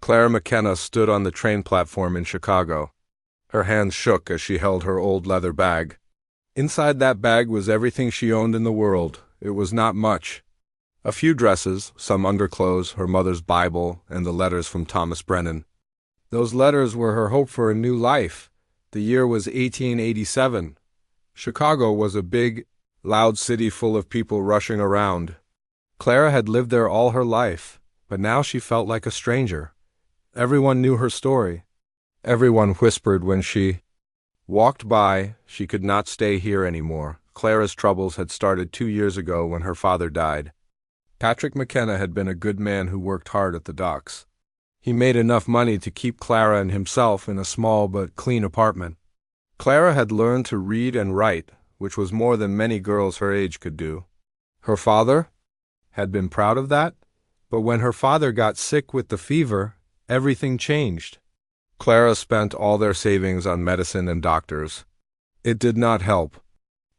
Clara McKenna stood on the train platform in Chicago. Her hands shook as she held her old leather bag. Inside that bag was everything she owned in the world. It was not much. A few dresses, some underclothes, her mother's Bible, and the letters from Thomas Brennan. Those letters were her hope for a new life. The year was 1887. Chicago was a big, loud city full of people rushing around. Clara had lived there all her life, but now she felt like a stranger. Everyone knew her story. Everyone whispered when she walked by, she could not stay here anymore. Clara's troubles had started 2 years ago when her father died. Patrick McKenna had been a good man who worked hard at the docks. He made enough money to keep Clara and himself in a small but clean apartment. Clara had learned to read and write, which was more than many girls her age could do. Her father had been proud of that, but when her father got sick with the fever, everything changed. Clara spent all their savings on medicine and doctors. It did not help.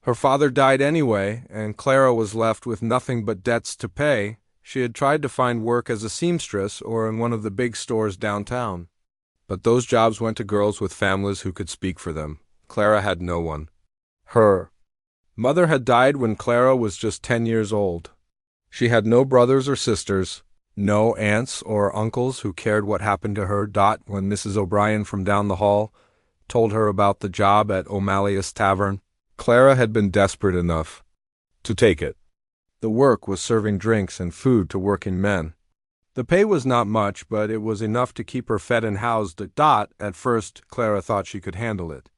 Her father died anyway, and Clara was left with nothing but debts to pay. She had tried to find work as a seamstress or in one of the big stores downtown. But those jobs went to girls with families who could speak for them. Clara had no one. Her mother had died when Clara was just 10 years old. She had no brothers or sisters, no aunts or uncles who cared what happened to her. When Mrs. O'Brien from down the hall told her about the job at O'Malley's Tavern, Clara had been desperate enough to take it. The work was serving drinks and food to working men. The pay was not much, but it was enough to keep her fed and housed. At first, Clara thought she could handle it.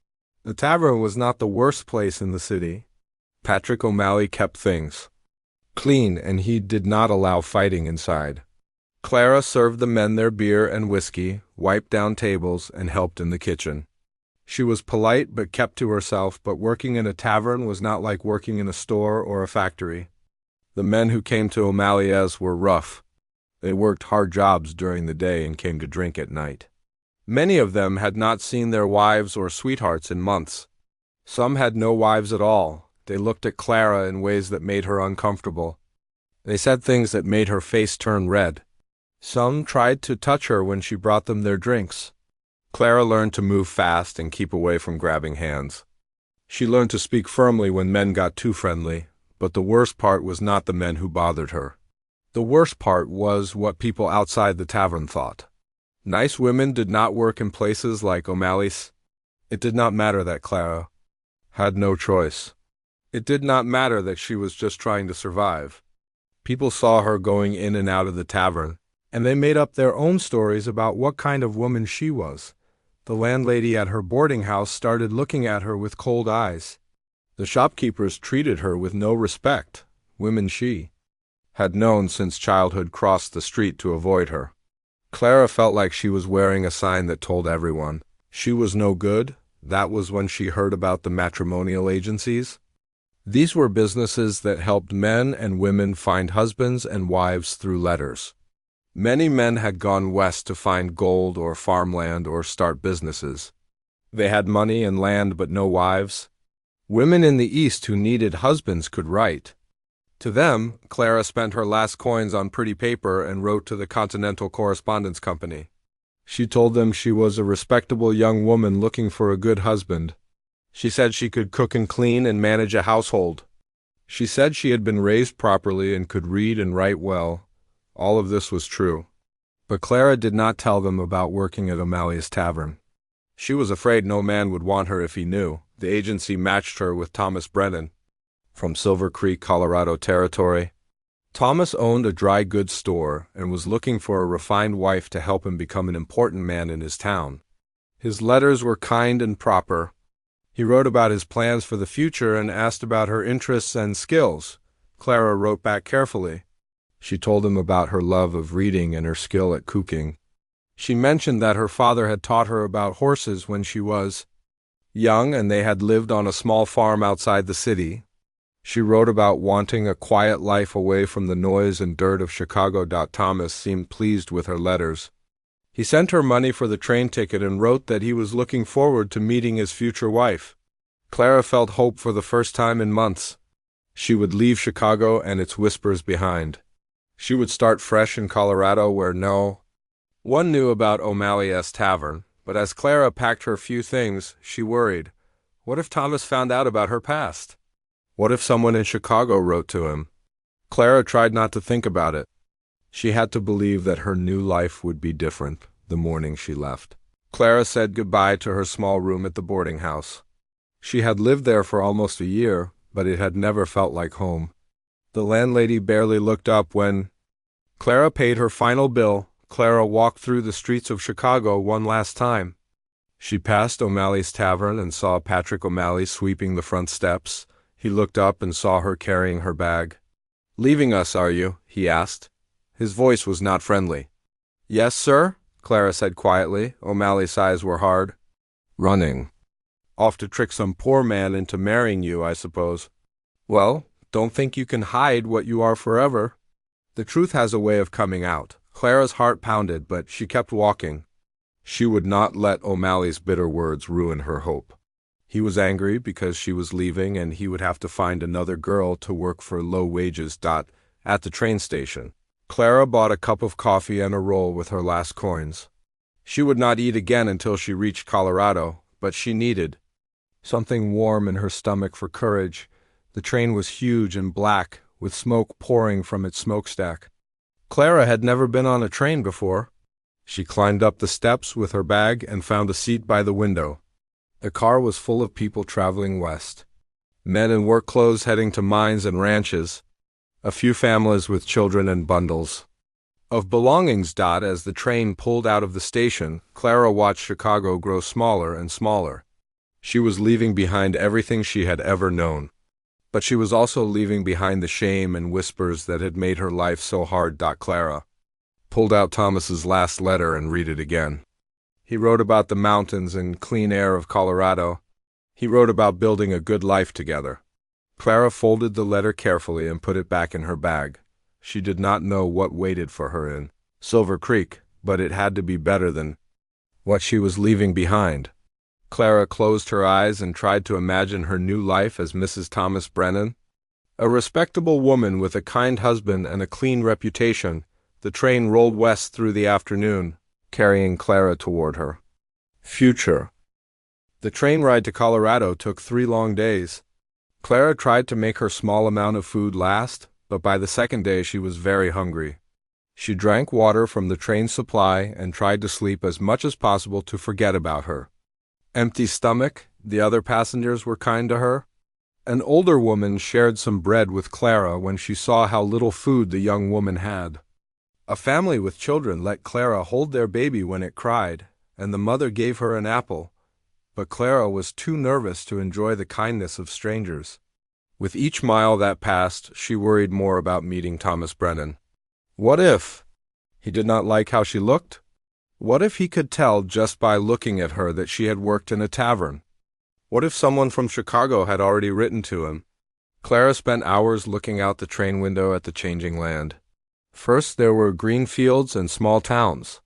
The tavern was not the worst place in the city. Patrick O'Malley kept things clean, and he did not allow fighting inside. Clara served the men their beer and whiskey, wiped down tables, and helped in the kitchen. She was polite but kept to herself, but working in a tavern was not like working in a store or a factory. The men who came to O'Malley's were rough. They worked hard jobs during the day and came to drink at night. Many of them had not seen their wives or sweethearts in months. Some had no wives at all. They looked at Clara in ways that made her uncomfortable. They said things that made her face turn red. Some tried to touch her when she brought them their drinks. Clara learned to move fast and keep away from grabbing hands. She learned to speak firmly when men got too friendly, but the worst part was not the men who bothered her. The worst part was what people outside the tavern thought. Nice women did not work in places like O'Malley's. It did not matter that Clara had no choice. It did not matter that she was just trying to survive. People saw her going in and out of the tavern, and they made up their own stories about what kind of woman she was. The landlady at her boarding house started looking at her with cold eyes. The shopkeepers treated her with no respect. Women she had known since childhood crossed the street to avoid her. Clara felt like she was wearing a sign that told everyone she was no good. That was when she heard about the matrimonial agencies. These were businesses that helped men and women find husbands and wives through letters. Many men had gone west to find gold or farmland or start businesses. They had money and land but no wives. Women in the East who needed husbands could write. To them, Clara spent her last coins on pretty paper and wrote to the Continental Correspondence Company. She told them she was a respectable young woman looking for a good husband. She said she could cook and clean and manage a household. She said she had been raised properly and could read and write well. All of this was true. But Clara did not tell them about working at O'Malley's Tavern. She was afraid no man would want her if he knew. The agency matched her with Thomas Brennan from Silver Creek, Colorado Territory. Thomas owned a dry goods store and was looking for a refined wife to help him become an important man in his town. His letters were kind and proper. He wrote about his plans for the future and asked about her interests and skills. Clara wrote back carefully. She told him about her love of reading and her skill at cooking. She mentioned that her father had taught her about horses when she was young and they had lived on a small farm outside the city. She wrote about wanting a quiet life away from the noise and dirt of Chicago. Thomas seemed pleased with her letters. He sent her money for the train ticket and wrote that he was looking forward to meeting his future wife. Clara felt hope for the first time in months. She would leave Chicago and its whispers behind. She would start fresh in Colorado where no One knew about O'Malley's tavern, but as Clara packed her few things, she worried. What if Thomas found out about her past? What if someone in Chicago wrote to him? Clara tried not to think about it. She had to believe that her new life would be different the morning she left. Clara said goodbye to her small room at the boarding house. She had lived there for almost a year, but it had never felt like home. The landlady barely looked up when Clara paid her final bill. Clara walked through the streets of Chicago one last time. She passed O'Malley's tavern and saw Patrick O'Malley sweeping the front steps. He looked up and saw her carrying her bag. "Leaving us, are you?" he asked. His voice was not friendly. "Yes, sir," Clara said quietly. O'Malley's eyes were hard. "Running. Off to trick some poor man into marrying you, I suppose. Well, don't think you can hide what you are forever. The truth has a way of coming out." Clara's heart pounded, but she kept walking. She would not let O'Malley's bitter words ruin her hope. He was angry because she was leaving and he would have to find another girl to work for low wages. At the train station, Clara bought a cup of coffee and a roll with her last coins. She would not eat again until she reached Colorado, but she needed something warm in her stomach for courage. The train was huge and black, with smoke pouring from its smokestack. Clara had never been on a train before. She climbed up the steps with her bag and found a seat by the window. The car was full of people traveling west. Men in work clothes heading to mines and ranches. A few families with children and bundles of belongings. As the train pulled out of the station, Clara watched Chicago grow smaller and smaller. She was leaving behind everything she had ever known. But she was also leaving behind the shame and whispers that had made her life so hard. Clara pulled out Thomas's last letter and read it again. He wrote about the mountains and clean air of Colorado. He wrote about building a good life together. Clara folded the letter carefully and put it back in her bag. She did not know what waited for her in Silver Creek, but it had to be better than what she was leaving behind. Clara closed her eyes and tried to imagine her new life as Mrs. Thomas Brennan. A respectable woman with a kind husband and a clean reputation. The train rolled west through the afternoon, carrying Clara toward her future. The train ride to Colorado took 3 long days. Clara tried to make her small amount of food last, but by the second day she was very hungry. She drank water from the train supply and tried to sleep as much as possible to forget about her empty stomach. The other passengers were kind to her. An older woman shared some bread with Clara when she saw how little food the young woman had. A family with children let Clara hold their baby when it cried, and the mother gave her an apple. But Clara was too nervous to enjoy the kindness of strangers. With each mile that passed, she worried more about meeting Thomas Brennan. What if he did not like how she looked? What if he could tell just by looking at her that she had worked in a tavern? What if someone from Chicago had already written to him? Clara spent hours looking out the train window at the changing land. First there were green fields and small towns.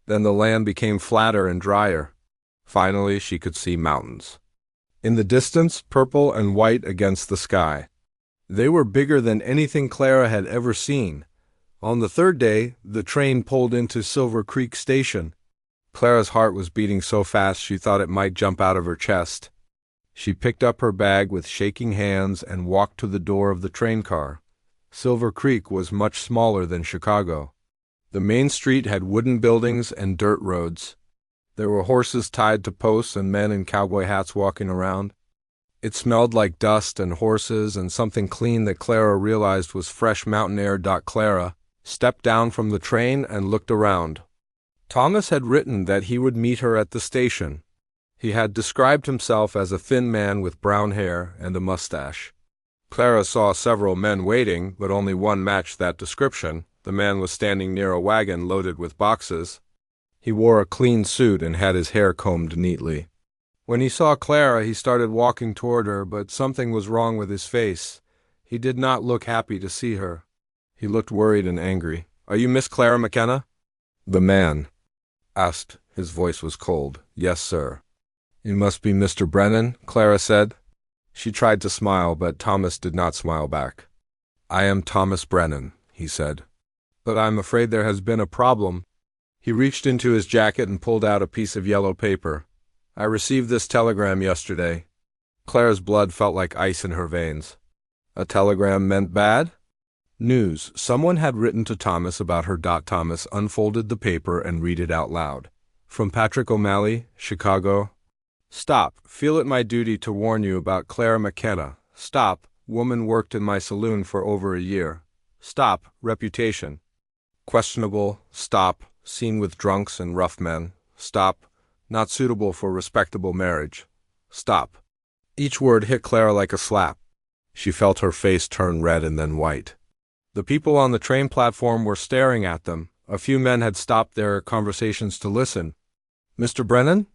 Then the land became flatter and drier. Finally she could see mountains. In the distance, purple and white against the sky. They were bigger than anything Clara had ever seen. On the 3rd day, the train pulled into Silver Creek Station. Clara's heart was beating so fast she thought it might jump out of her chest. She picked up her bag with shaking hands and walked to the door of the train car. Silver Creek was much smaller than Chicago. The main street had wooden buildings and dirt roads. There were horses tied to posts and men in cowboy hats walking around. It smelled like dust and horses and something clean that Clara realized was fresh mountain air. Clara stepped down from the train and looked around. Thomas had written that he would meet her at the station. He had described himself as a thin man with brown hair and a mustache. Clara saw several men waiting, but only one matched that description. The man was standing near a wagon loaded with boxes. He wore a clean suit and had his hair combed neatly. When he saw Clara, he started walking toward her, but something was wrong with his face. He did not look happy to see her. He looked worried and angry. "Are you Miss Clara McKenna?" The man asked. His voice was cold. "Yes, sir." "You must be Mr. Brennan," Clara said. She tried to smile, but Thomas did not smile back. "I am Thomas Brennan," he said. "But I'm afraid there has been a problem." He reached into his jacket and pulled out a piece of yellow paper. I received this telegram yesterday. Clara's blood felt like ice in her veins. A telegram meant bad? News. Someone had written to Thomas about her. Thomas unfolded the paper and read it out loud. From Patrick O'Malley, Chicago. Stop. Feel it my duty to warn you about Clara McKenna. Stop. Woman worked in my saloon for over a year. Stop. Reputation. Questionable. Stop. Seen with drunks and rough men. Stop. Not suitable for respectable marriage. Stop. Each word hit Clara like a slap. She felt her face turn red and then white. The people on the train platform were staring at them. A few men had stopped their conversations to listen. Mr. Brennan?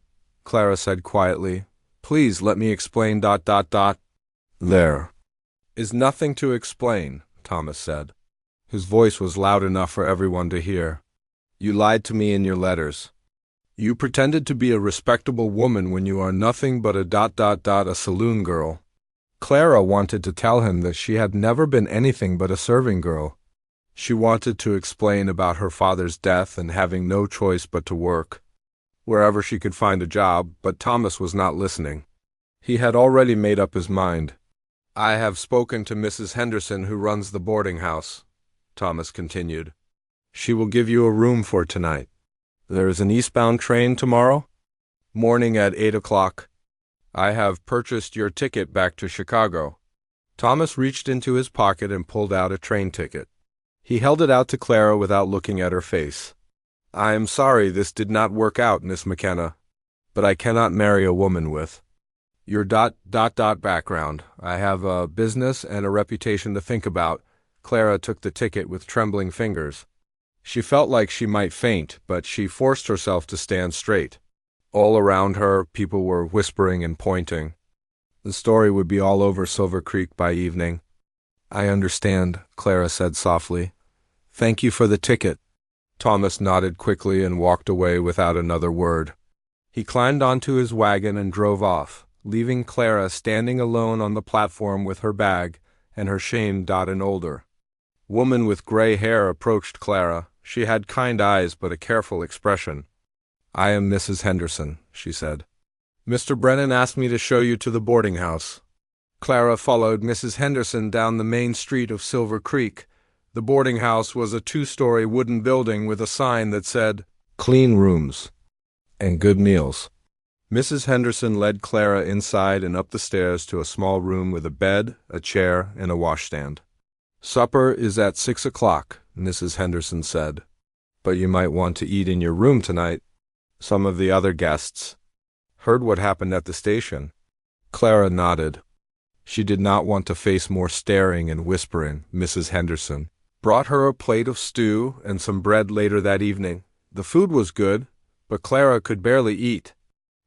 Clara said quietly. Please let me explain. There is nothing to explain, Thomas said. His voice was loud enough for everyone to hear. You lied to me in your letters. You pretended to be a respectable woman when you are nothing but a saloon girl. Clara wanted to tell him that she had never been anything but a serving girl. She wanted to explain about her father's death and having no choice but to work wherever she could find a job, but Thomas was not listening. He had already made up his mind. I have spoken to Mrs. Henderson, who runs the boarding house, Thomas continued. She will give you a room for tonight. There is an eastbound train tomorrow morning at 8 o'clock. I have purchased your ticket back to Chicago. Thomas reached into his pocket and pulled out a train ticket. He held it out to Clara without looking at her face. I am sorry this did not work out, Miss McKenna, but I cannot marry a woman with your background. I have a business and a reputation to think about. Clara took the ticket with trembling fingers. She felt like she might faint, but she forced herself to stand straight. All around her, people were whispering and pointing. The story would be all over Silver Creek by evening. I understand, Clara said softly. Thank you for the ticket. Thomas nodded quickly and walked away without another word. He climbed onto his wagon and drove off, leaving Clara standing alone on the platform with her bag and her shame and older. Woman with gray hair approached Clara. She had kind eyes but a careful expression. I am Mrs. Henderson, she said. Mr. Brennan asked me to show you to the boarding house. Clara followed Mrs. Henderson down the main street of Silver Creek. The boarding house was a 2-story wooden building with a sign that said, Clean rooms and good meals. Mrs. Henderson led Clara inside and up the stairs to a small room with a bed, a chair, and a washstand. Supper is at 6 o'clock, Mrs. Henderson said. But you might want to eat in your room tonight. Some of the other guests heard what happened at the station. Clara nodded. She did not want to face more staring and whispering. Mrs. Henderson brought her a plate of stew and some bread later that evening. The food was good, but Clara could barely eat.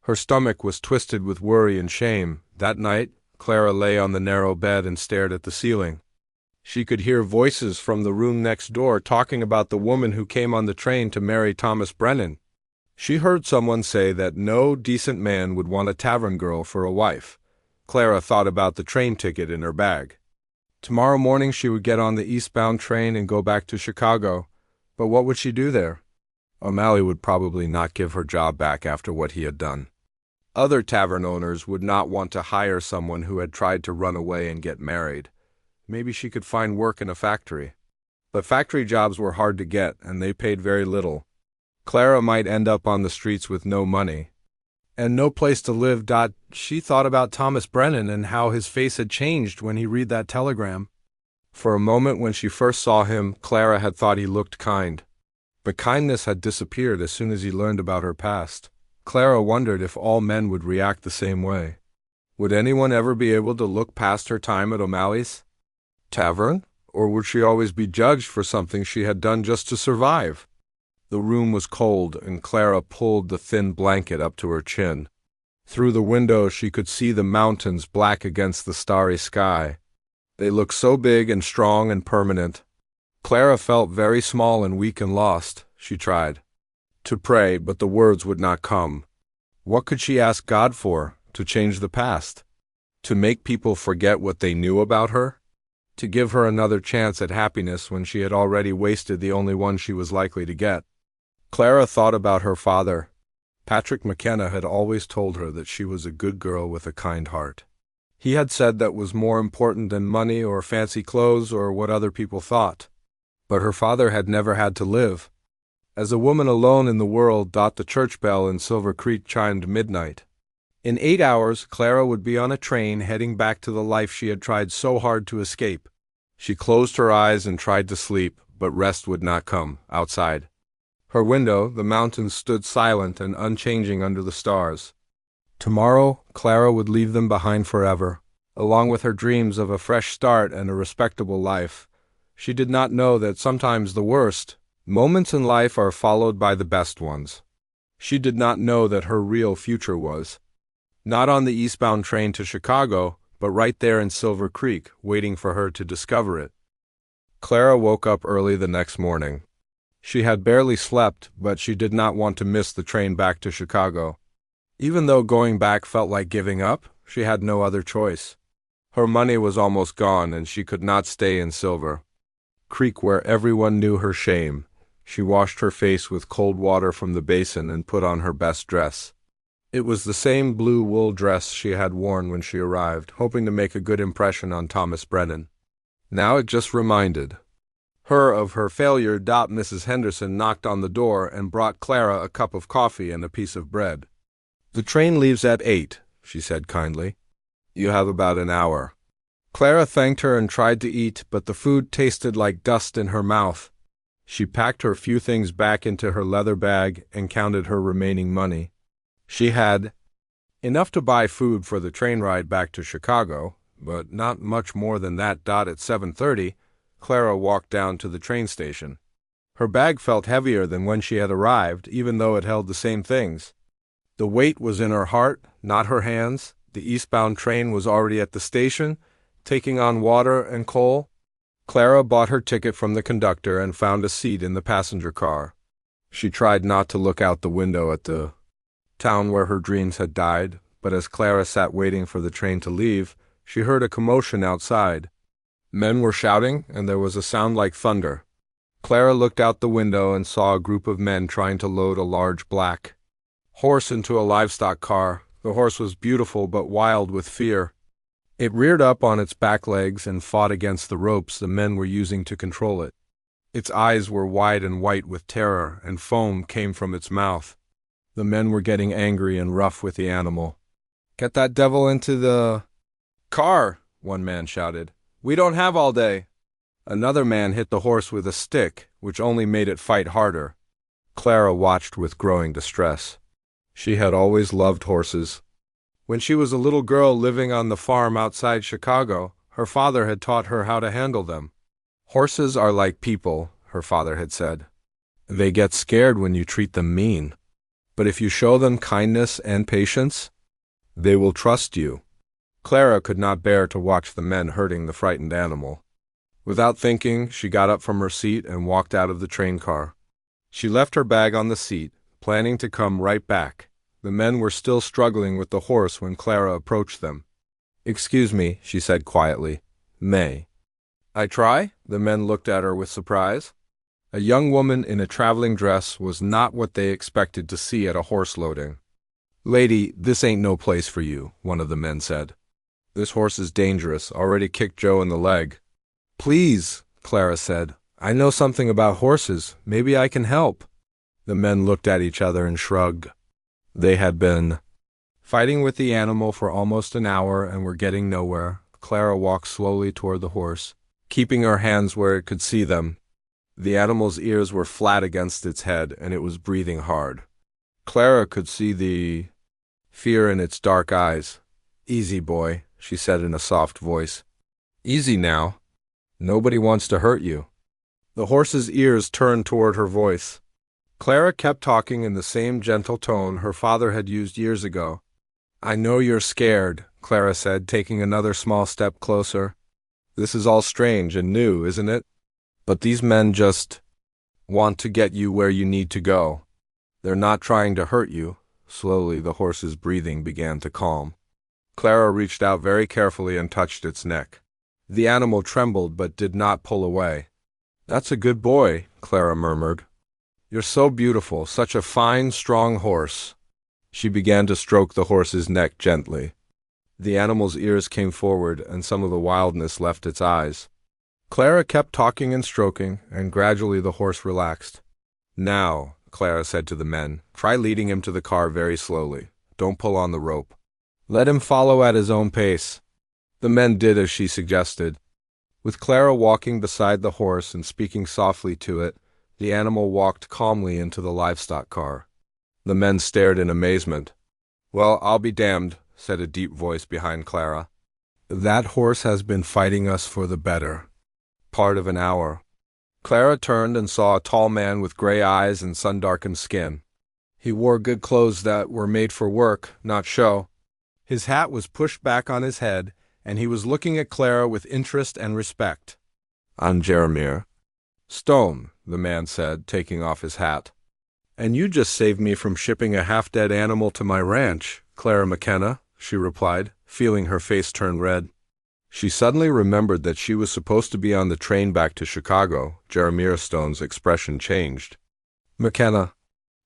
Her stomach was twisted with worry and shame. That night, Clara lay on the narrow bed and stared at the ceiling. She could hear voices from the room next door talking about the woman who came on the train to marry Thomas Brennan. She heard someone say that no decent man would want a tavern girl for a wife. Clara thought about the train ticket in her bag. Tomorrow morning she would get on the eastbound train and go back to Chicago. But what would she do there? O'Malley would probably not give her job back after what he had done. Other tavern owners would not want to hire someone who had tried to run away and get married. Maybe she could find work in a factory. But factory jobs were hard to get, and they paid very little. Clara might end up on the streets with no money and no place to live. She thought about Thomas Brennan and how his face had changed when he read that telegram. For a moment when she first saw him, Clara had thought he looked kind. But kindness had disappeared as soon as he learned about her past. Clara wondered if all men would react the same way. Would anyone ever be able to look past her time at O'Malley's tavern? Or would she always be judged for something she had done just to survive? The room was cold, and Clara pulled the thin blanket up to her chin. Through the window she could see the mountains black against the starry sky. They looked so big and strong and permanent. Clara felt very small and weak and lost. She tried to pray, but the words would not come. What could she ask God for? To change the past? To make people forget what they knew about her? To give her another chance at happiness when she had already wasted the only one she was likely to get? Clara thought about her father. Patrick McKenna had always told her that she was a good girl with a kind heart. He had said that was more important than money or fancy clothes or what other people thought. But her father had never had to live. As a woman alone in the world, the church bell in Silver Creek chimed midnight. In 8 hours, Clara would be on a train heading back to the life she had tried so hard to escape. She closed her eyes and tried to sleep, but rest would not come. Outside her window, the mountains stood silent and unchanging under the stars. Tomorrow, Clara would leave them behind forever, along with her dreams of a fresh start and a respectable life. She did not know that sometimes the worst moments in life are followed by the best ones. She did not know that her real future was not on the eastbound train to Chicago, but right there in Silver Creek, waiting for her to discover it. Clara woke up early the next morning. She had barely slept, but she did not want to miss the train back to Chicago. Even though going back felt like giving up, she had no other choice. Her money was almost gone, and she could not stay in Silver Creek where everyone knew her shame. She washed her face with cold water from the basin and put on her best dress. It was the same blue wool dress she had worn when she arrived, hoping to make a good impression on Thomas Brennan. Now it just reminded her of her failure. Mrs. Henderson knocked on the door and brought Clara a cup of coffee and a piece of bread. "The train leaves at 8, she said kindly. "You have about an hour." Clara thanked her and tried to eat, but the food tasted like dust in her mouth. She packed her few things back into her leather bag and counted her remaining money. She had enough to buy food for the train ride back to Chicago, but not much more than that. At 7:30, Clara walked down to the train station. Her bag felt heavier than when she had arrived, even though it held the same things. The weight was in her heart, not her hands. The eastbound train was already at the station, taking on water and coal. Clara bought her ticket from the conductor and found a seat in the passenger car. She tried not to look out the window at the town where her dreams had died, but as Clara sat waiting for the train to leave, she heard a commotion outside. Men were shouting, and there was a sound like thunder. Clara looked out the window and saw a group of men trying to load a large black horse into a livestock car. The horse was beautiful but wild with fear. It reared up on its back legs and fought against the ropes the men were using to control it. Its eyes were wide and white with terror, and foam came from its mouth. The men were getting angry and rough with the animal. "Get that devil into the car," one man shouted. "We don't have all day." Another man hit the horse with a stick, which only made it fight harder. Clara watched with growing distress. She had always loved horses. When she was a little girl living on the farm outside Chicago, her father had taught her how to handle them. "Horses are like people," her father had said. "They get scared when you treat them mean. But if you show them kindness and patience, they will trust you." Clara could not bear to watch the men hurting the frightened animal. Without thinking, she got up from her seat and walked out of the train car. She left her bag on the seat, planning to come right back. The men were still struggling with the horse when Clara approached them. "Excuse me," she said quietly. "May I try?" The men looked at her with surprise. A young woman in a traveling dress was not what they expected to see at a horse loading. "Lady, this ain't no place for you," one of the men said. "This horse is dangerous, already kicked Joe in the leg." "Please," Clara said. "I know something about horses. Maybe I can help." The men looked at each other and shrugged. They had been fighting with the animal for almost an hour and were getting nowhere. Clara walked slowly toward the horse, keeping her hands where it could see them. The animal's ears were flat against its head, and it was breathing hard. Clara could see the fear in its dark eyes. "Easy, boy," she said in a soft voice. "Easy now. Nobody wants to hurt you." The horse's ears turned toward her voice. Clara kept talking in the same gentle tone her father had used years ago. "I know you're scared," Clara said, taking another small step closer. "This is all strange and new, isn't it? But these men just want to get you where you need to go. They're not trying to hurt you." Slowly, the horse's breathing began to calm. Clara reached out very carefully and touched its neck. The animal trembled but did not pull away. "That's a good boy," Clara murmured. You're so beautiful, such a fine, strong horse." She began to stroke the horse's neck gently. The animal's ears came forward, and some of the wildness left its eyes. Clara kept talking and stroking, and gradually the horse relaxed. "Now," Clara said to the men, "try leading him to the car very slowly. Don't pull on the rope. Let him follow at his own pace." The men did as she suggested. With Clara walking beside the horse and speaking softly to it, the animal walked calmly into the livestock car. The men stared in amazement. "Well, I'll be damned," said a deep voice behind Clara. "That horse has been fighting us for the better part of an hour." Clara turned and saw a tall man with gray eyes and sun-darkened skin. He wore good clothes that were made for work, not show. His hat was pushed back on his head, and he was looking at Clara with interest and respect. "I'm Jeremiah Stone," the man said, taking off his hat. "And you just saved me from shipping a half-dead animal to my ranch, Clara McKenna," she replied, feeling her face turn red. She suddenly remembered that she was supposed to be on the train back to Chicago. Jeremiah Stone's expression changed. "McKenna,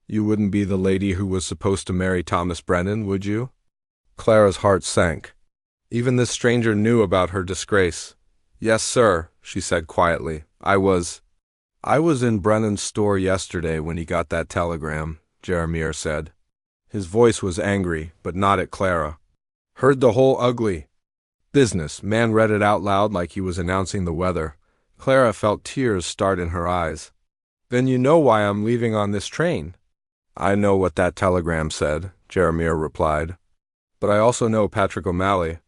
you wouldn't be the lady who was supposed to marry Thomas Brennan, would you?" Clara's heart sank. Even this stranger knew about her disgrace. "Yes, sir," she said quietly. I was in Brennan's store yesterday when he got that telegram," Jeremiah said. His voice was angry, but not at Clara. "Heard the whole ugly business." Man read it out loud like he was announcing the weather. Clara felt tears start in her eyes. "Then you know why I'm leaving on this train?" "I know what that telegram said," Jeremiah replied. "But I also know Patrick O'Malley.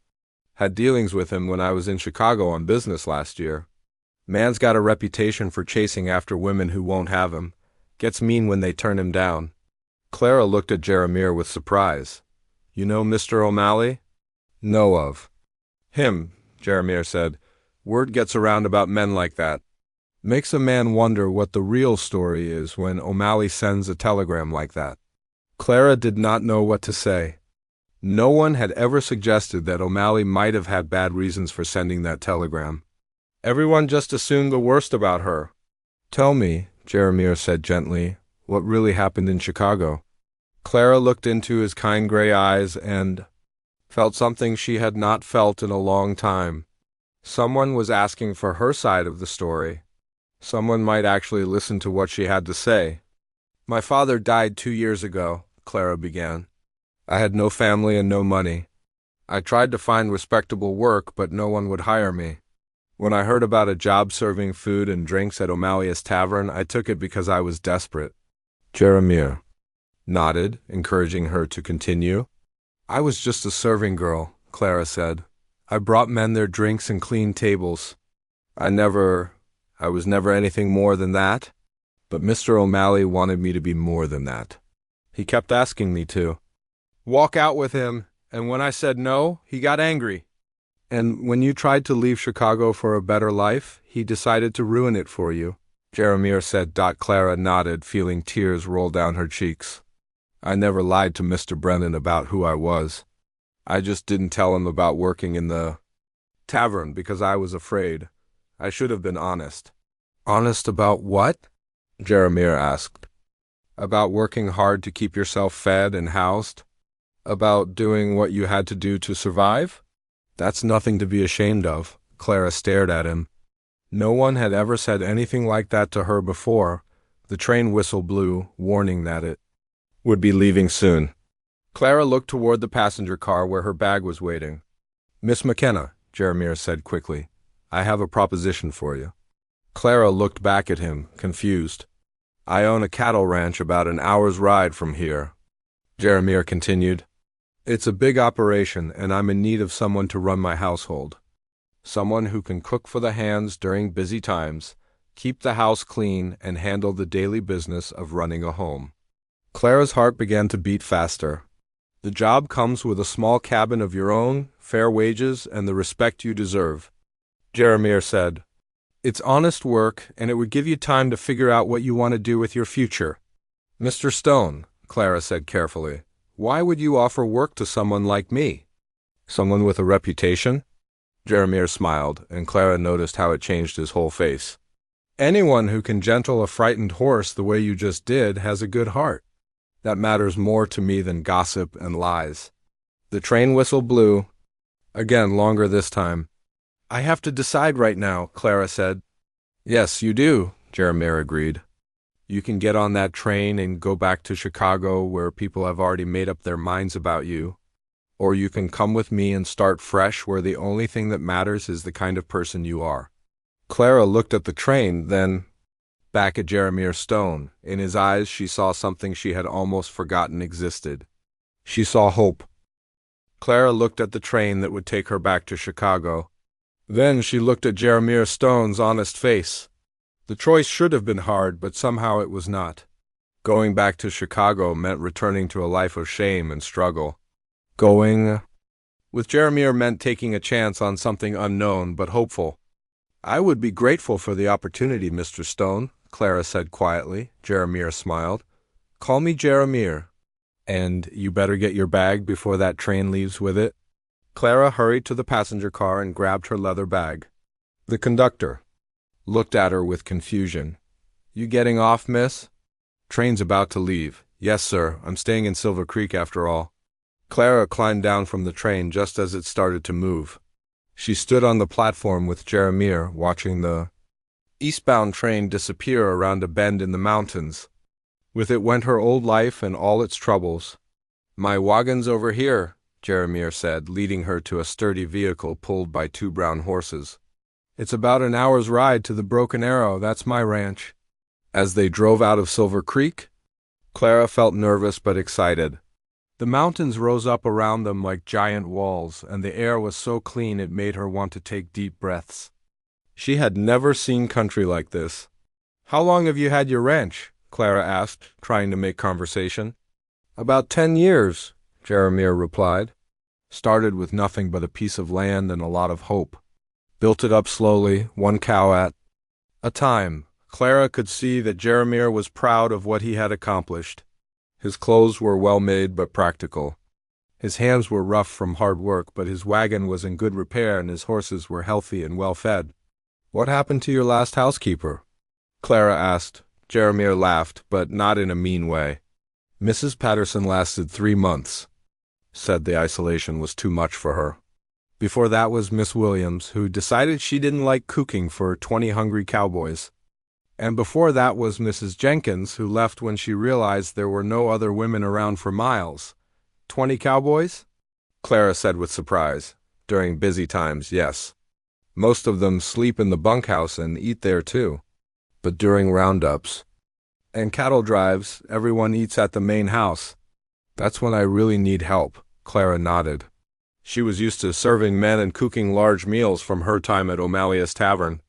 Had dealings with him when I was in Chicago on business last year. Man's got a reputation for chasing after women who won't have him. Gets mean when they turn him down." Clara looked at Jeremiah with surprise. "You know Mr. O'Malley?" "Know of him," Jeremiah said. "Word gets around about men like that. Makes a man wonder what the real story is when O'Malley sends a telegram like that." Clara did not know what to say. No one had ever suggested that O'Malley might have had bad reasons for sending that telegram. Everyone just assumed the worst about her. "Tell me," Jeremiah said gently, "what really happened in Chicago." Clara looked into his kind gray eyes and felt something she had not felt in a long time. Someone was asking for her side of the story. Someone might actually listen to what she had to say. "My father died 2 years ago," Clara began. "I had no family and no money. I tried to find respectable work, but no one would hire me. When I heard about a job serving food and drinks at O'Malley's Tavern, I took it because I was desperate." Jeremiah nodded, encouraging her to continue. "I was just a serving girl," Clara said. "I brought men their drinks and cleaned tables. I was never anything more than that. But Mr. O'Malley wanted me to be more than that. He kept asking me to walk out with him, and when I said no, he got angry. And when you tried to leave Chicago for a better life, he decided to ruin it for you," Jeremiah said. Clara nodded, feeling tears roll down her cheeks. "I never lied to Mr. Brennan about who I was. I just didn't tell him about working in the tavern because I was afraid. I should have been honest." "Honest about what?" Jeremiah asked. "About working hard to keep yourself fed and housed? About doing what you had to do to survive? That's nothing to be ashamed of." Clara stared at him. No one had ever said anything like that to her before. The train whistle blew, warning that it would be leaving soon. Clara looked toward the passenger car where her bag was waiting. "Miss McKenna," Jeremiah said quickly, "I have a proposition for you." Clara looked back at him, confused. "I own a cattle ranch about an hour's ride from here," Jeremiah continued. "It's a big operation, and I'm in need of someone to run my household. Someone who can cook for the hands during busy times, keep the house clean, and handle the daily business of running a home." Clara's heart began to beat faster. "The job comes with a small cabin of your own, fair wages, and the respect you deserve," Jeremiah said. "It's honest work, and it would give you time to figure out what you want to do with your future." "Mr. Stone," Clara said carefully, "why would you offer work to someone like me?" "Someone with a reputation?" Jeremiah smiled, and Clara noticed how it changed his whole face. Anyone who can gentle a frightened horse the way you just did has a good heart. That matters more to me than gossip and lies. The train whistle blew, again longer this time. I have to decide right now, Clara said. Yes, you do, Jeremiah agreed. You can get on that train and go back to Chicago where people have already made up their minds about you. Or you can come with me and start fresh where the only thing that matters is the kind of person you are. Clara looked at the train, then back at Jeremiah Stone. In his eyes she saw something she had almost forgotten existed. She saw hope. Clara looked at the train that would take her back to Chicago. Then she looked at Jeremiah Stone's honest face. The choice should have been hard, but somehow it was not. Going back to Chicago meant returning to a life of shame and struggle. Going with Jeremiah meant taking a chance on something unknown but hopeful. I would be grateful for the opportunity, Mr. Stone, Clara said quietly. Jeremiah smiled. Call me Jeremiah. And you better get your bag before that train leaves with it. Clara hurried to the passenger car and grabbed her leather bag. The conductor looked at her with confusion. You getting off, miss? Train's about to leave. Yes, sir. I'm staying in Silver Creek after all. Clara climbed down from the train just as it started to move. She stood on the platform with Jeremiah, watching the eastbound train disappear around a bend in the mountains. With it went her old life and all its troubles. My wagon's over here, Jeremiah said, leading her to a sturdy vehicle pulled by 2 brown horses. It's about an hour's ride to the Broken Arrow. That's my ranch. As they drove out of Silver Creek, Clara felt nervous but excited. The mountains rose up around them like giant walls, and the air was so clean it made her want to take deep breaths. She had never seen country like this. How long have you had your ranch? Clara asked, trying to make conversation. About 10 years, Jeremiah replied. Started with nothing but a piece of land and a lot of hope. Built it up slowly, 1 cow at a time. Clara could see that Jeremiah was proud of what he had accomplished. His clothes were well made but practical. His hands were rough from hard work, but his wagon was in good repair and his horses were healthy and well fed. What happened to your last housekeeper? Clara asked. Jeremiah laughed, but not in a mean way. Mrs. Patterson lasted 3 months. Said the isolation was too much for her. Before that was Miss Williams, who decided she didn't like cooking for 20 hungry cowboys. And before that was Mrs. Jenkins, who left when she realized there were no other women around for miles. 20 cowboys? Clara said with surprise. During busy times, yes. Most of them sleep in the bunkhouse and eat there too. But during roundups and cattle drives, everyone eats at the main house. That's when I really need help, Clara nodded. She was used to serving men and cooking large meals from her time at O'Malley's Tavern.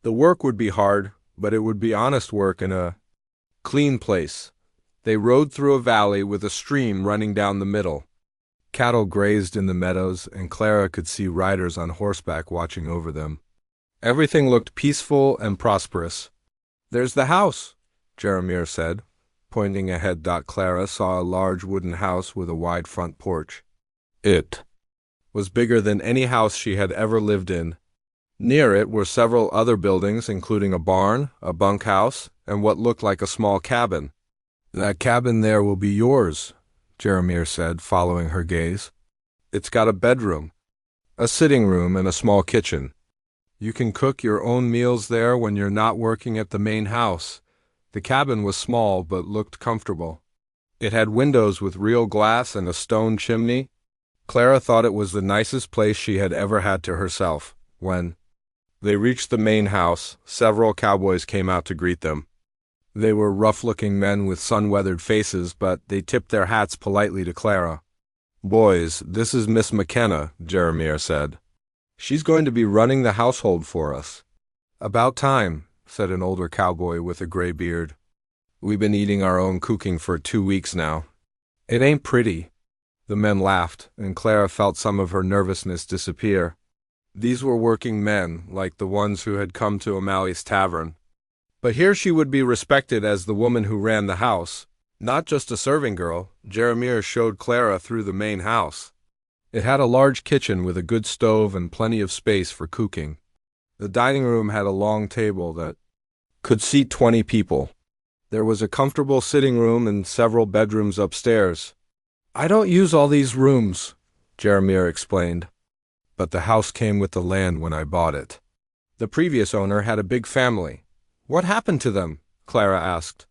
The work would be hard, but it would be honest work in a clean place. They rode through a valley with a stream running down the middle. Cattle grazed in the meadows, and Clara could see riders on horseback watching over them. Everything looked peaceful and prosperous. There's the house, Jeremiah said. Pointing ahead, Clara saw a large wooden house with a wide front porch. It was bigger than any house she had ever lived in. Near it were several other buildings, including a barn, a bunkhouse, and what looked like a small cabin. That cabin there will be yours, Jeremiah said, following her gaze. It's got a bedroom, a sitting room, and a small kitchen. You can cook your own meals there when you're not working at the main house. The cabin was small but looked comfortable. It had windows with real glass and a stone chimney. Clara thought it was the nicest place she had ever had to herself. When they reached the main house, several cowboys came out to greet them. They were rough-looking men with sun-weathered faces, but they tipped their hats politely to Clara. Boys, this is Miss McKenna, Jeremiah said. She's going to be running the household for us. About time, said an older cowboy with a gray beard. We've been eating our own cooking for 2 weeks now. It ain't pretty. The men laughed, and Clara felt some of her nervousness disappear. These were working men, like the ones who had come to O'Malley's Tavern. But here she would be respected as the woman who ran the house, not just a serving girl. Jeremiah showed Clara through the main house. It had a large kitchen with a good stove and plenty of space for cooking. The dining room had a long table that could seat 20 people. There was a comfortable sitting room and several bedrooms upstairs. "I don't use all these rooms," Jeremiah explained. "But the house came with the land when I bought it. The previous owner had a big family." "What happened to them?" Clara asked.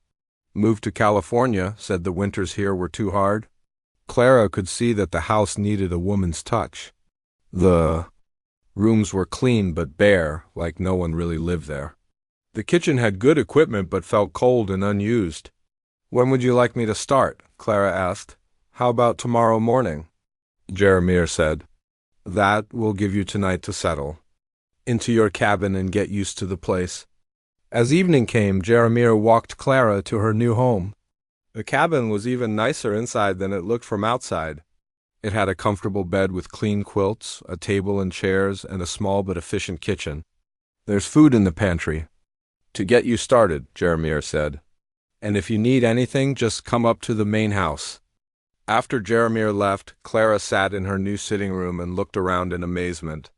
"Moved to California, said the winters here were too hard." Clara could see that the house needed a woman's touch. The rooms were clean but bare, like no one really lived there. The kitchen had good equipment but felt cold and unused. "When would you like me to start?" Clara asked. "How about tomorrow morning?" Jeremiah said, "That will give you tonight to settle into your cabin and get used to the place." As evening came, Jeremiah walked Clara to her new home. The cabin was even nicer inside than it looked from outside. It had a comfortable bed with clean quilts, a table and chairs, and a small but efficient kitchen. "There's food in the pantry to get you started," Jeremiah said. "And if you need anything, just come up to the main house." After Jeremiah left, Clara sat in her new sitting room and looked around in amazement.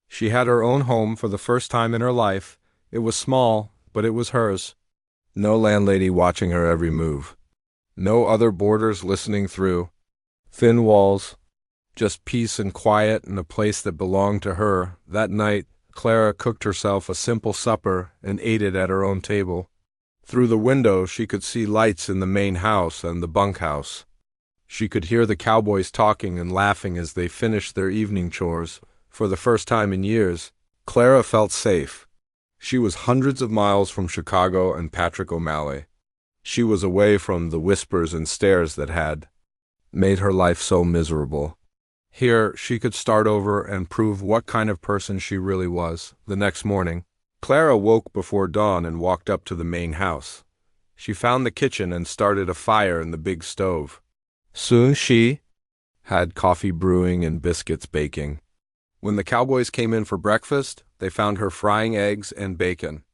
She had her own home for the first time in her life. It was small, but it was hers. No landlady watching her every move. No other boarders listening through. Thin walls. Just peace and quiet and a place that belonged to her. That night, Clara cooked herself a simple supper and ate it at her own table. Through the window, she could see lights in the main house and the bunkhouse. She could hear the cowboys talking and laughing as they finished their evening chores. For the first time in years, Clara felt safe. She was hundreds of miles from Chicago and Patrick O'Malley. She was away from the whispers and stares that had made her life so miserable. Here, she could start over and prove what kind of person she really was. The next morning, Clara woke before dawn and walked up to the main house. She found the kitchen and started a fire in the big stove. Soon she had coffee brewing and biscuits baking. When the cowboys came in for breakfast, they found her frying eggs and bacon.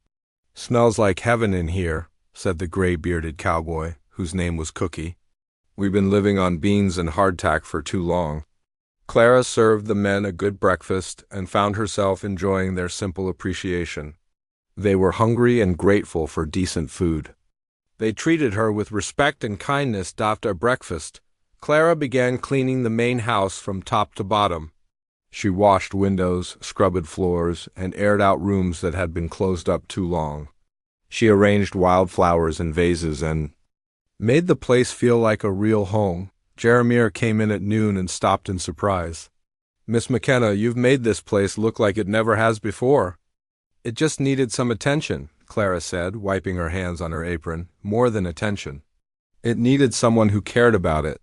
"Smells like heaven in here," said the gray-bearded cowboy, whose name was Cookie. "We've been living on beans and hardtack for too long." Clara served the men a good breakfast and found herself enjoying their simple appreciation. They were hungry and grateful for decent food. They treated her with respect and kindness after breakfast. Clara began cleaning the main house from top to bottom. She washed windows, scrubbed floors, and aired out rooms that had been closed up too long. She arranged wildflowers in vases and made the place feel like a real home. Jeremiah came in at noon and stopped in surprise. "Miss McKenna, you've made this place look like it never has before." "It just needed some attention," Clara said, wiping her hands on her apron. "More than attention. It needed someone who cared about it."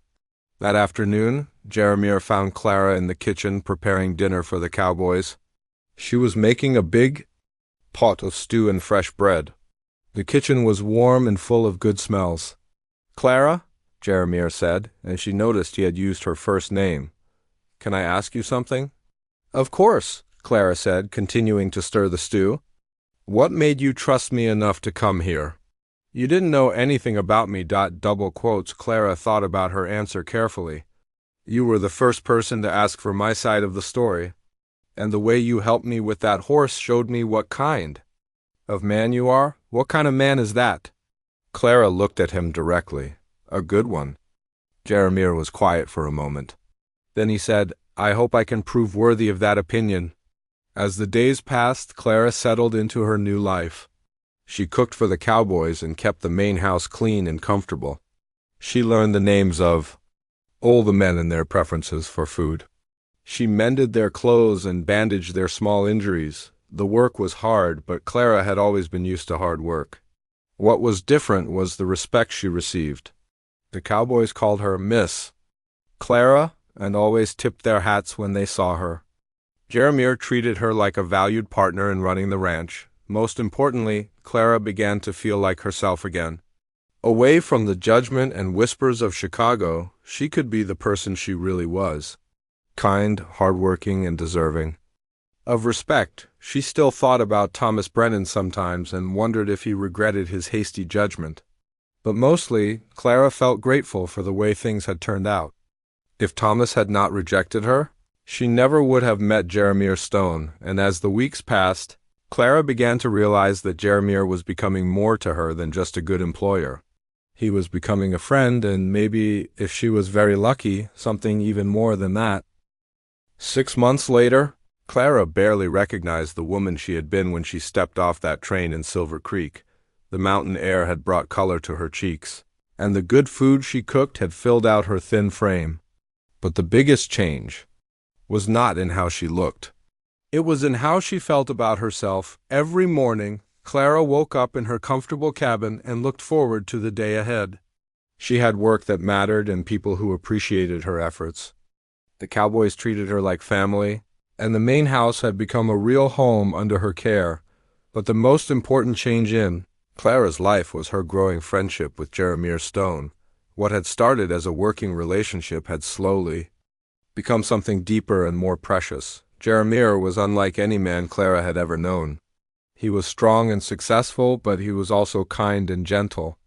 That afternoon, Jeremiah found Clara in the kitchen preparing dinner for the cowboys. She was making a big pot of stew and fresh bread. The kitchen was warm and full of good smells. "Clara," Jeremiah said, and she noticed he had used her first name. "Can I ask you something?" "Of course," Clara said, continuing to stir the stew. "What made you trust me enough to come here?" "You didn't know anything about me." Double quotes. Clara thought about her answer carefully. "You were the first person to ask for my side of the story, and the way you helped me with that horse showed me what kind of man you are." "What kind of man is that?" Clara looked at him directly. "A good one." Jeremiah was quiet for a moment. Then he said, "I hope I can prove worthy of that opinion." As the days passed, Clara settled into her new life. She cooked for the cowboys and kept the main house clean and comfortable. She learned the names of all the men and their preferences for food. She mended their clothes and bandaged their small injuries. The work was hard, but Clara had always been used to hard work. What was different was the respect she received. The cowboys called her Miss Clara and always tipped their hats when they saw her. Jeremiah treated her like a valued partner in running the ranch. Most importantly, Clara began to feel like herself again. Away from the judgment and whispers of Chicago, she could be the person she really was. Kind, hardworking, and deserving of respect. She still thought about Thomas Brennan sometimes and wondered if he regretted his hasty judgment. But mostly, Clara felt grateful for the way things had turned out. If Thomas had not rejected her, she never would have met Jeremiah Stone, and as the weeks passed, Clara began to realize that Jeremiah was becoming more to her than just a good employer. He was becoming a friend, and maybe, if she was very lucky, something even more than that. 6 months later, Clara barely recognized the woman she had been when she stepped off that train in Silver Creek. The mountain air had brought color to her cheeks, and the good food she cooked had filled out her thin frame. But the biggest change was not in how she looked. It was in how she felt about herself. Every morning, Clara woke up in her comfortable cabin and looked forward to the day ahead. She had work that mattered and people who appreciated her efforts. The Cowboys treated her like family, and the main house had become a real home under her care. But the most important change in Clara's life was her growing friendship with Jeremiah Stone. What had started as a working relationship had slowly become something deeper and more precious. Jeremiah was unlike any man Clara had ever known. He was strong and successful, but he was also kind and gentle.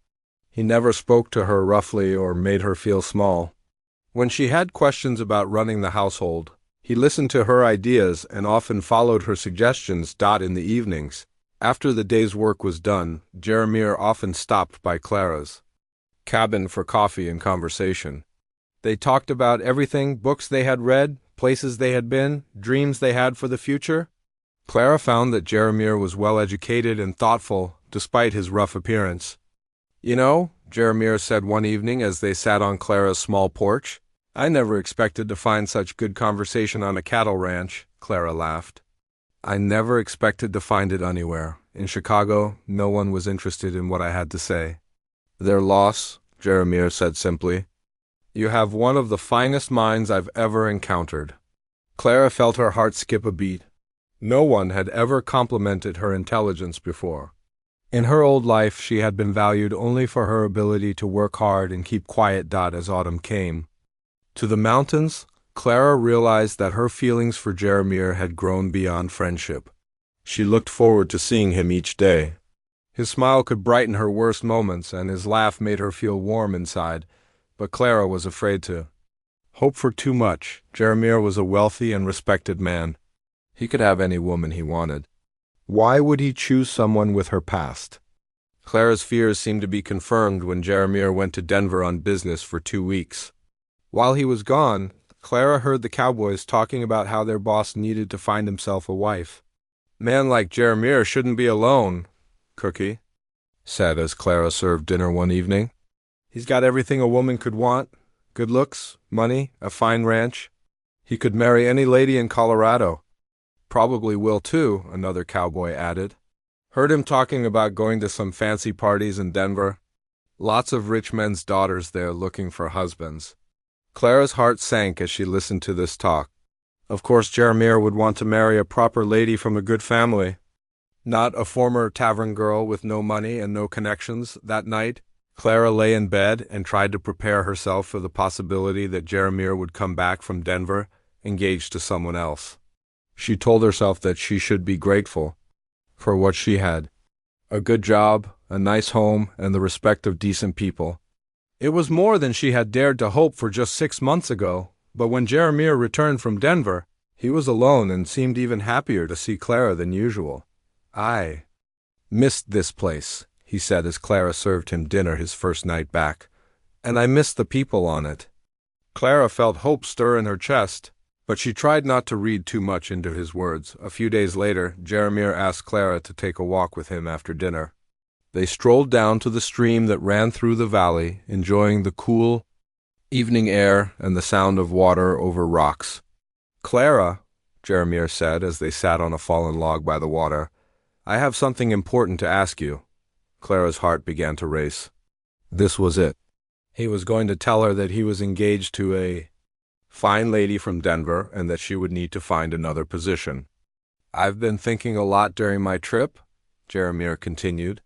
He never spoke to her roughly or made her feel small. When she had questions about running the household, he listened to her ideas and often followed her suggestions. In the evenings, after the day's work was done, Jeremiah often stopped by Clara's cabin for coffee and conversation. They talked about everything: books they had read, places they had been, dreams they had for the future. Clara found that Jeremiah was well-educated and thoughtful, despite his rough appearance. "You know," Jeremiah said one evening as they sat on Clara's small porch, "I never expected to find such good conversation on a cattle ranch." Clara laughed. "I never expected to find it anywhere. In Chicago, no one was interested in what I had to say." "Their loss," Jeremiah said simply. "You have one of the finest minds I've ever encountered." Clara felt her heart skip a beat. No one had ever complimented her intelligence before. In her old life, she had been valued only for her ability to work hard and keep quiet. As autumn came to the mountains, Clara realized that her feelings for Jeremiah had grown beyond friendship. She looked forward to seeing him each day. His smile could brighten her worst moments, and his laugh made her feel warm inside. But Clara was afraid to hope for too much. Jeremiah was a wealthy and respected man. He could have any woman he wanted. Why would he choose someone with her past? Clara's fears seemed to be confirmed when Jeremiah went to Denver on business for 2 weeks. While he was gone, Clara heard the Cowboys talking about how their boss needed to find himself a wife. "Man like Jeremiah shouldn't be alone," Cookie said as Clara served dinner one evening. "He's got everything a woman could want: good looks, money, a fine ranch. He could marry any lady in Colorado." "Probably will too," another cowboy added. "Heard him talking about going to some fancy parties in Denver. Lots of rich men's daughters there looking for husbands." Clara's heart sank as she listened to this talk. Of course Jeremiah would want to marry a proper lady from a good family, not a former tavern girl with no money and no connections. That night, Clara lay in bed and tried to prepare herself for the possibility that Jeremiah would come back from Denver, engaged to someone else. She told herself that she should be grateful for what she had: a good job, a nice home, and the respect of decent people. It was more than she had dared to hope for just 6 months ago, but when Jeremiah returned from Denver, he was alone and seemed even happier to see Clara than usual. "I missed this place," he said as Clara served him dinner his first night back, "and I missed the people on it." Clara felt hope stir in her chest, but she tried not to read too much into his words. A few days later, Jeremiah asked Clara to take a walk with him after dinner. They strolled down to the stream that ran through the valley, enjoying the cool evening air and the sound of water over rocks. "Clara," Jeremiah said as they sat on a fallen log by the water, "I have something important to ask you." Clara's heart began to race. This was it. He was going to tell her that he was engaged to a fine lady from Denver and that she would need to find another position. "I've been thinking a lot during my trip," Jeremiah continued,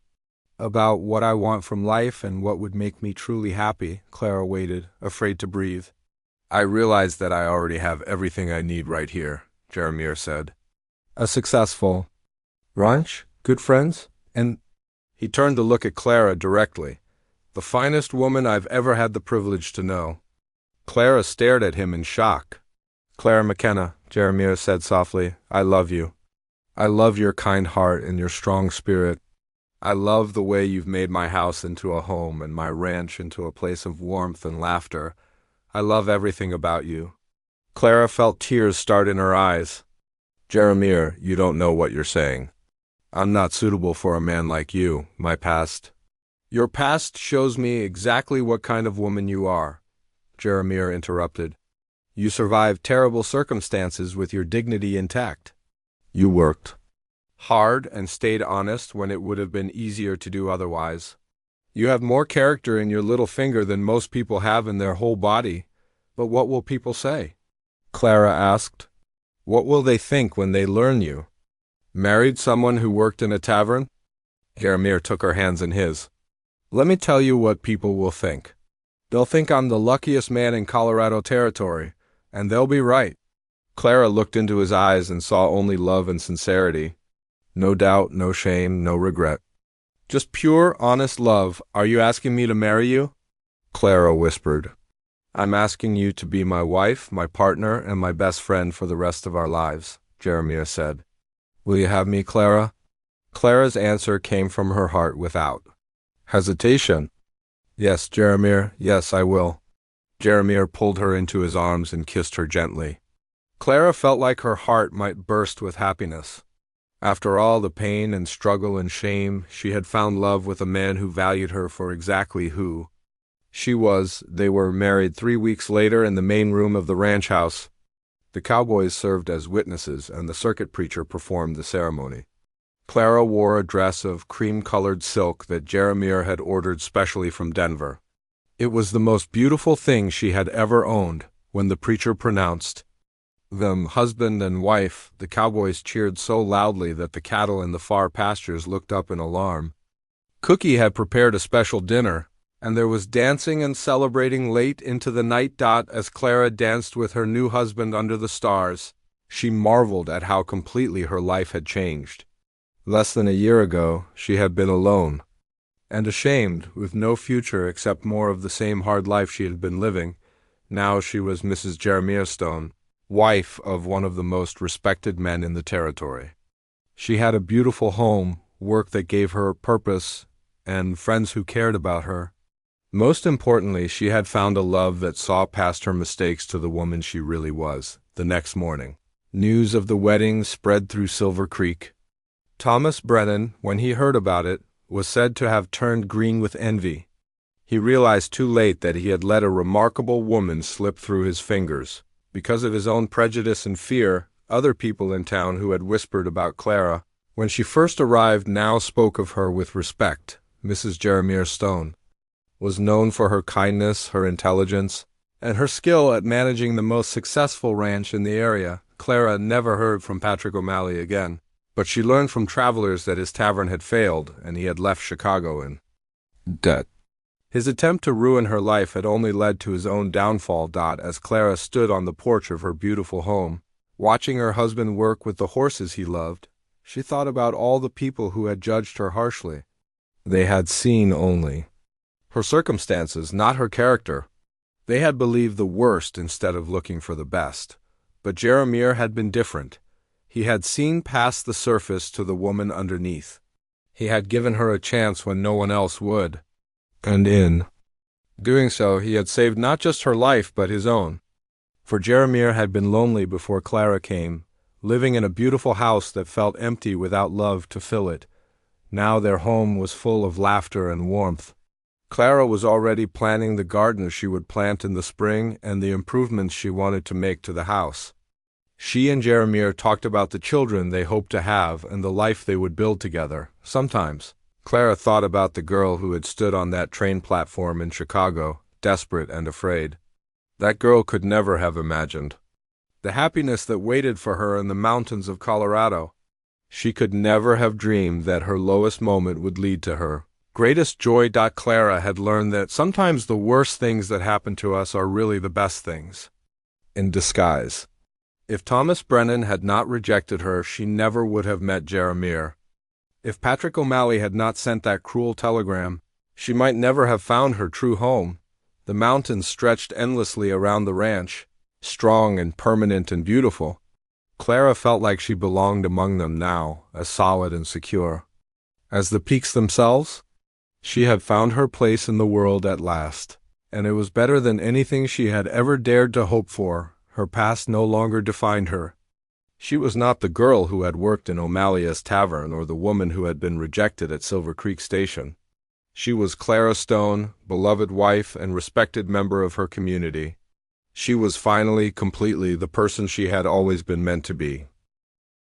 "about what I want from life and what would make me truly happy." Clara waited, afraid to breathe. "I realize that I already have everything I need right here," Jeremiah said. "A successful ranch, good friends, and—" He turned to look at Clara directly. "The finest woman I've ever had the privilege to know." Clara stared at him in shock. "Clara McKenna," Jeremiah said softly, "I love you. I love your kind heart and your strong spirit. I love the way you've made my house into a home and my ranch into a place of warmth and laughter. I love everything about you." Clara felt tears start in her eyes. "Jeremiah, you don't know what you're saying. I'm not suitable for a man like you. My past—" "Your past shows me exactly what kind of woman you are," Jeremiah interrupted. "You survived terrible circumstances with your dignity intact. You worked hard and stayed honest when it would have been easier to do otherwise. You have more character in your little finger than most people have in their whole body. But what will people say?" Clara asked. "What will they think when they learn you married someone who worked in a tavern?" Jeremiah took her hands in his. "Let me tell you what people will think. They'll think I'm the luckiest man in Colorado Territory, and they'll be right." Clara looked into his eyes and saw only love and sincerity. No doubt, no shame, no regret. "Just pure, honest love. Are you asking me to marry you?" Clara whispered. "I'm asking you to be my wife, my partner, and my best friend for the rest of our lives," Jeremiah said. "Will you have me, Clara?" Clara's answer came from her heart without hesitation. "Yes, Jeremiah, yes, I will." Jeremiah pulled her into his arms and kissed her gently. Clara felt like her heart might burst with happiness. After all the pain and struggle and shame, she had found love with a man who valued her for exactly who she was. They were married 3 weeks later in the main room of the ranch house. The cowboys served as witnesses, and the circuit preacher performed the ceremony. Clara wore a dress of cream-colored silk that Jeremiah had ordered specially from Denver. It was the most beautiful thing she had ever owned. When the preacher pronounced them husband and wife, the cowboys cheered so loudly that the cattle in the far pastures looked up in alarm. Cookie had prepared a special dinner, and there was dancing and celebrating late into the night. As Clara danced with her new husband under the stars, she marveled at how completely her life had changed. Less than a year ago, she had been alone and ashamed, with no future except more of the same hard life she had been living. Now she was Mrs. Jeremiah Stone, wife of one of the most respected men in the territory. She had a beautiful home, work that gave her purpose, and friends who cared about her. Most importantly, she had found a love that saw past her mistakes to the woman she really was. The next morning, news of the wedding spread through Silver Creek. Thomas Brennan, when he heard about it, was said to have turned green with envy. He realized too late that he had let a remarkable woman slip through his fingers. Because of his own prejudice and fear, other people in town who had whispered about Clara when she first arrived now spoke of her with respect. Mrs. Jeremiah Stone was known for her kindness, her intelligence, and her skill at managing the most successful ranch in the area. Clara never heard from Patrick O'Malley again, but she learned from travelers that his tavern had failed and he had left Chicago in debt. His attempt to ruin her life had only led to his own downfall. As Clara stood on the porch of her beautiful home, watching her husband work with the horses he loved, she thought about all the people who had judged her harshly. They had seen only her circumstances, not her character. They had believed the worst instead of looking for the best. But Jeremiah had been different. He had seen past the surface to the woman underneath. He had given her a chance when no one else would. And in doing so, he had saved not just her life, but his own. For Jeremiah had been lonely before Clara came, living in a beautiful house that felt empty without love to fill it. Now their home was full of laughter and warmth. Clara was already planning the garden she would plant in the spring and the improvements she wanted to make to the house. She and Jeremiah talked about the children they hoped to have and the life they would build together. Sometimes Clara thought about the girl who had stood on that train platform in Chicago, desperate and afraid. That girl could never have imagined the happiness that waited for her in the mountains of Colorado. She could never have dreamed that her lowest moment would lead to her greatest joy. Clara had learned that sometimes the worst things that happen to us are really the best things in disguise. If Thomas Brennan had not rejected her, she never would have met Jeremiah. If Patrick O'Malley had not sent that cruel telegram, she might never have found her true home. The mountains stretched endlessly around the ranch, strong and permanent and beautiful. Clara felt like she belonged among them now, as solid and secure as the peaks themselves. She had found her place in the world at last, and it was better than anything she had ever dared to hope for. Her past no longer defined her. She was not the girl who had worked in O'Malley's tavern or the woman who had been rejected at Silver Creek Station. She was Clara Stone, beloved wife and respected member of her community. She was finally, completely, the person she had always been meant to be.